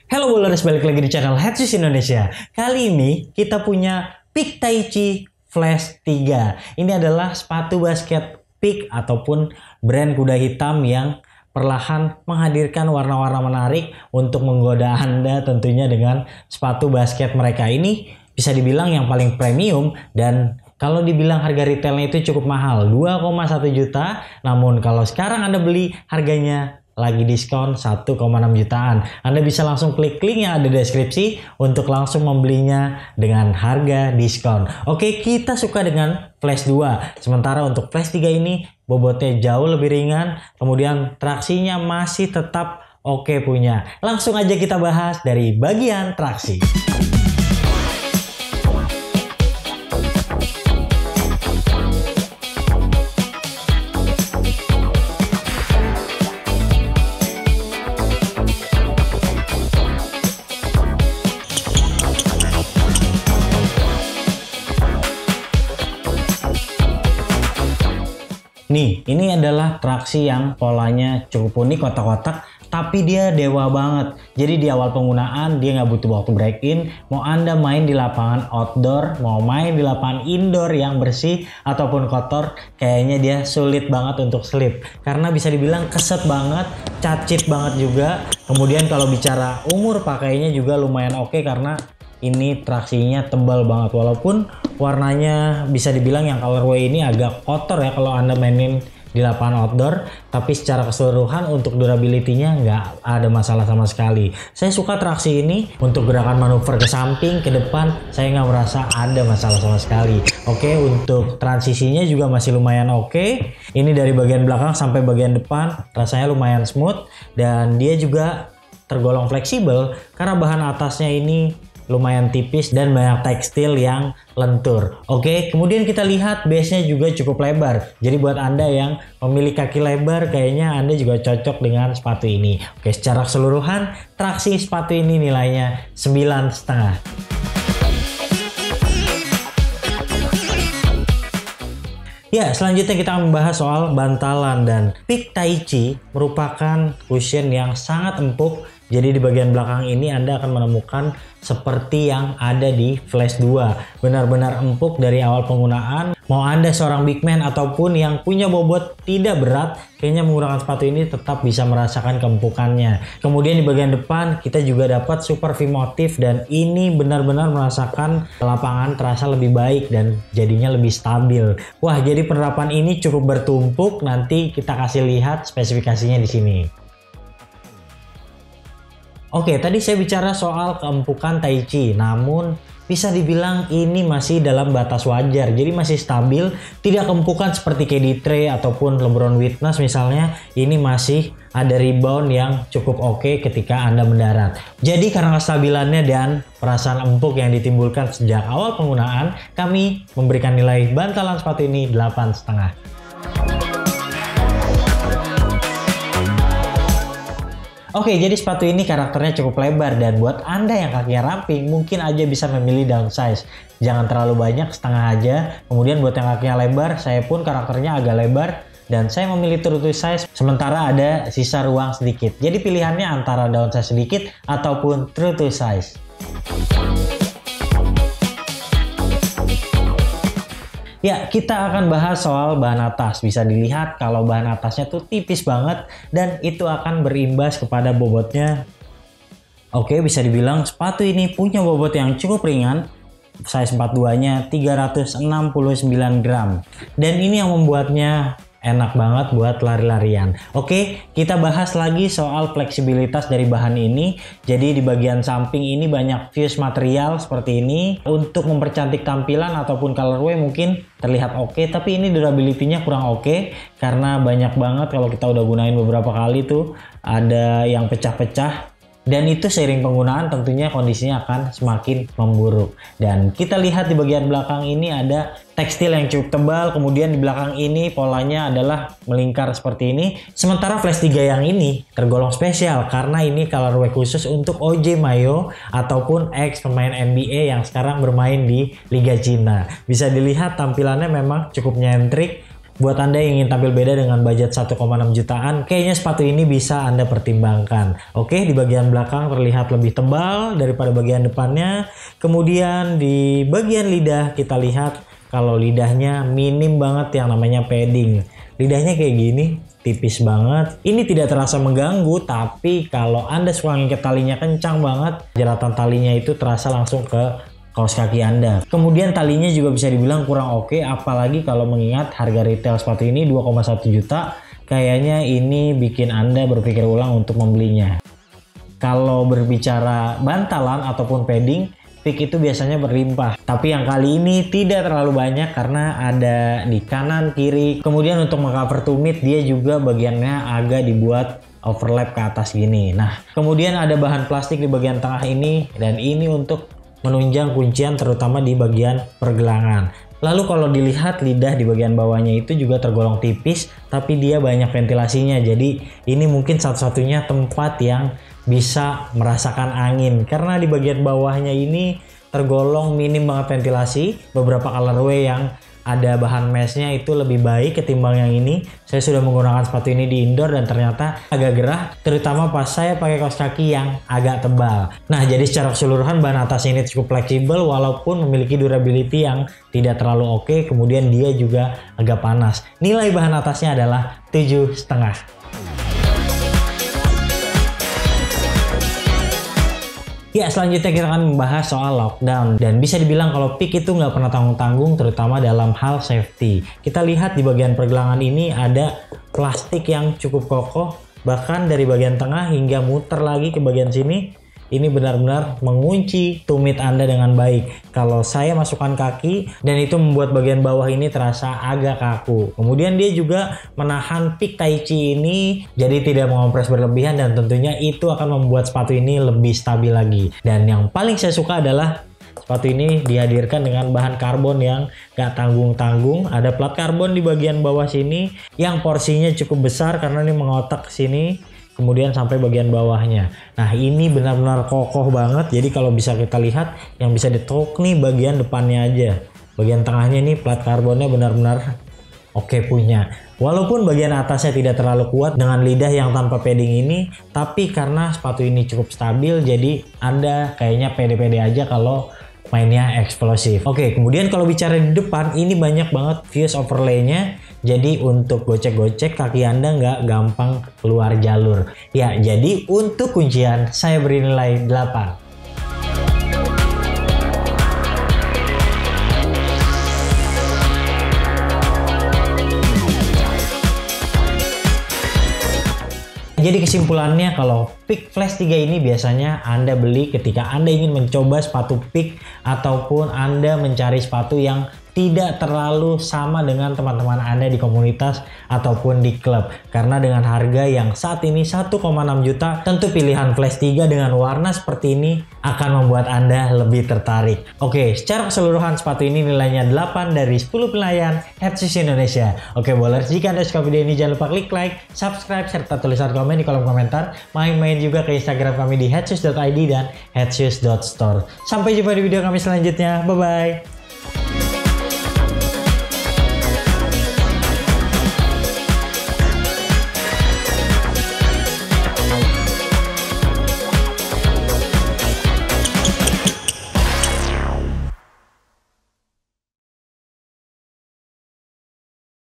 Halo Bowlers, balik lagi di channel Headsis Indonesia. Kali ini kita punya Peak Taichi Flash 3. Ini adalah sepatu basket Peak ataupun brand kuda hitam yang perlahan menghadirkan warna-warna menarik untuk menggoda Anda tentunya dengan sepatu basket mereka. Ini bisa dibilang yang paling premium dan kalau dibilang harga retailnya itu cukup mahal, 2,1 juta. Namun kalau sekarang Anda beli harganya lagi diskon 1,6 jutaan. Anda bisa langsung klik link yang ada di deskripsi untuk langsung membelinya dengan harga diskon. Oke, kita suka dengan Flash 2. Sementara untuk Flash 3 ini bobotnya jauh lebih ringan, kemudian traksinya masih tetap oke punya. Langsung aja kita bahas dari bagian traksi. Nih, ini adalah traksi yang polanya cukup unik, kotak-kotak, tapi dia dewa banget. Jadi di awal penggunaan dia nggak butuh waktu break in. Mau Anda main di lapangan outdoor, mau main di lapangan indoor yang bersih ataupun kotor, kayaknya dia sulit banget untuk slip. Karena bisa dibilang keset banget, cacit banget juga. Kemudian kalau bicara umur pakainya juga lumayan oke karena ini traksinya tebal banget, walaupun warnanya bisa dibilang yang colorway ini agak kotor ya kalau Anda mainin di lapangan outdoor, tapi secara keseluruhan untuk durability-nya nggak ada masalah sama sekali. Saya suka traksi ini untuk gerakan manuver ke samping, ke depan, saya nggak merasa ada masalah sama sekali. Oke, untuk transisinya juga masih lumayan oke. Ini dari bagian belakang sampai bagian depan rasanya lumayan smooth dan dia juga tergolong fleksibel karena bahan atasnya ini lumayan tipis dan banyak tekstil yang lentur. Oke, kemudian kita lihat base-nya juga cukup lebar. Jadi buat Anda yang memilih kaki lebar, kayaknya Anda juga cocok dengan sepatu ini. Oke, secara keseluruhan traksi sepatu ini nilainya 9,5. Ya, selanjutnya kita akan membahas soal bantalan, dan Peak Taichi merupakan cushion yang sangat empuk. Jadi di bagian belakang ini Anda akan menemukan seperti yang ada di Flash 2. Benar-benar empuk dari awal penggunaan. Mau Anda seorang big man ataupun yang punya bobot tidak berat, kayaknya menggunakan sepatu ini tetap bisa merasakan keempukannya. Kemudian di bagian depan kita juga dapat super V motif dan ini benar-benar merasakan lapangan terasa lebih baik dan jadinya lebih stabil. Wah, jadi penerapan ini cukup bertumpuk. Nanti kita kasih lihat spesifikasinya di sini. Oke, tadi saya bicara soal keempukan Taichi, namun bisa dibilang ini masih dalam batas wajar, jadi masih stabil, tidak keempukan seperti KD Trey ataupun LeBron Witness misalnya. Ini masih ada rebound yang cukup oke ketika Anda mendarat. Jadi karena kestabilannya dan perasaan empuk yang ditimbulkan sejak awal penggunaan, kami memberikan nilai bantalan sepatu ini 8,5. Oke, jadi sepatu ini karakternya cukup lebar dan buat Anda yang kakinya ramping mungkin aja bisa memilih downsize. Jangan terlalu banyak, setengah aja. Kemudian buat yang kakinya lebar, saya pun karakternya agak lebar dan saya memilih true to size sementara ada sisa ruang sedikit. Jadi pilihannya antara downsize sedikit ataupun true to size. Ya, kita akan bahas soal bahan atas. Bisa dilihat kalau bahan atasnya tuh tipis banget dan itu akan berimbas kepada bobotnya. Oke, bisa dibilang sepatu ini punya bobot yang cukup ringan. Size 42-nya 369 gram. Dan ini yang membuatnya enak banget buat lari-larian. Oke, kita bahas lagi soal fleksibilitas dari bahan ini. Jadi di bagian samping ini banyak fuse material seperti ini. Untuk mempercantik tampilan ataupun colorway mungkin terlihat oke, tapi ini durability-nya kurang oke. Karena banyak banget kalau kita udah gunain beberapa kali tuh ada yang pecah-pecah. Dan itu seiring penggunaan tentunya kondisinya akan semakin memburuk. Dan kita lihat di bagian belakang ini ada tekstil yang cukup tebal. Kemudian di belakang ini polanya adalah melingkar seperti ini. Sementara Flash 3 yang ini tergolong spesial karena ini colorway khusus untuk OJ Mayo ataupun ex pemain NBA yang sekarang bermain di Liga Cina. Bisa dilihat tampilannya memang cukup nyentrik. Buat Anda yang ingin tampil beda dengan budget 1,6 jutaan, kayaknya sepatu ini bisa Anda pertimbangkan. Oke, di bagian belakang terlihat lebih tebal daripada bagian depannya. Kemudian di bagian lidah kita lihat kalau lidahnya minim banget yang namanya padding. Lidahnya kayak gini, tipis banget. Ini tidak terasa mengganggu, tapi kalau Anda suka ngikat talinya kencang banget, jeratan talinya itu terasa langsung ke kaos kaki Anda. Kemudian talinya juga bisa dibilang kurang oke, apalagi kalau mengingat harga retail sepatu ini 2,1 juta. Kayaknya ini bikin Anda berpikir ulang untuk membelinya. Kalau berbicara bantalan ataupun padding, Peak itu biasanya berlimpah. Tapi yang kali ini tidak terlalu banyak karena ada di kanan, kiri. Kemudian untuk mengcover tumit, dia juga bagiannya agak dibuat overlap ke atas gini. Nah, kemudian ada bahan plastik di bagian tengah ini, dan ini untuk menunjang kuncian terutama di bagian pergelangan. Lalu kalau dilihat lidah di bagian bawahnya itu juga tergolong tipis, tapi dia banyak ventilasinya. Jadi ini mungkin satu-satunya tempat yang bisa merasakan angin, karena di bagian bawahnya ini tergolong minim banget ventilasi. Beberapa colorway yang ada bahan meshnya itu lebih baik ketimbang yang ini. Saya sudah menggunakan sepatu ini di indoor dan ternyata agak gerah, terutama pas saya pakai kaos kaki yang agak tebal. Nah, jadi secara keseluruhan bahan atas ini cukup fleksibel walaupun memiliki durability yang tidak terlalu oke. Kemudian dia juga agak panas. Nilai bahan atasnya adalah 7,5. Ya, selanjutnya kita akan membahas soal lockdown, dan bisa dibilang kalau Peak itu nggak pernah tanggung-tanggung terutama dalam hal safety. Kita lihat di bagian pergelangan ini ada plastik yang cukup kokoh, bahkan dari bagian tengah hingga muter lagi ke bagian sini. Ini benar-benar mengunci tumit Anda dengan baik. Kalau saya masukkan kaki dan itu membuat bagian bawah ini terasa agak kaku. Kemudian dia juga menahan Peak Tai Chi ini jadi tidak mengompres berlebihan, dan tentunya itu akan membuat sepatu ini lebih stabil lagi. Dan yang paling saya suka adalah sepatu ini dihadirkan dengan bahan karbon yang gak tanggung-tanggung. Ada plat karbon di bagian bawah sini yang porsinya cukup besar karena ini mengotak ke sini. Kemudian sampai bagian bawahnya. Nah, ini benar-benar kokoh banget. Jadi kalau bisa kita lihat, yang bisa ditok nih bagian depannya aja. Bagian tengahnya ini plat karbonnya benar-benar oke punya. Walaupun bagian atasnya tidak terlalu kuat dengan lidah yang tanpa padding ini, tapi karena sepatu ini cukup stabil, jadi Anda kayaknya pede-pede aja kalau mainnya eksplosif. Oke, kemudian kalau bicara di depan, ini banyak banget fuse overlay-nya. Jadi untuk gocek-gocek kaki Anda nggak gampang keluar jalur. Ya, jadi untuk kuncian saya beri nilai 8. Jadi kesimpulannya, kalau Peak Flash 3 ini biasanya Anda beli ketika Anda ingin mencoba sepatu Peak ataupun Anda mencari sepatu yang tidak terlalu sama dengan teman-teman Anda di komunitas ataupun di klub. Karena dengan harga yang saat ini 1,6 juta, tentu pilihan Flash 3 dengan warna seperti ini akan membuat Anda lebih tertarik. Oke, secara keseluruhan sepatu ini nilainya 8 dari 10 penilaian Headshoes Indonesia. Oke, boleh, jika Anda suka video ini jangan lupa klik like, subscribe, serta tulisan komen di kolom komentar. Main-main juga ke Instagram kami di headshoes.id dan headshoes.store. Sampai jumpa di video kami selanjutnya. Bye-bye.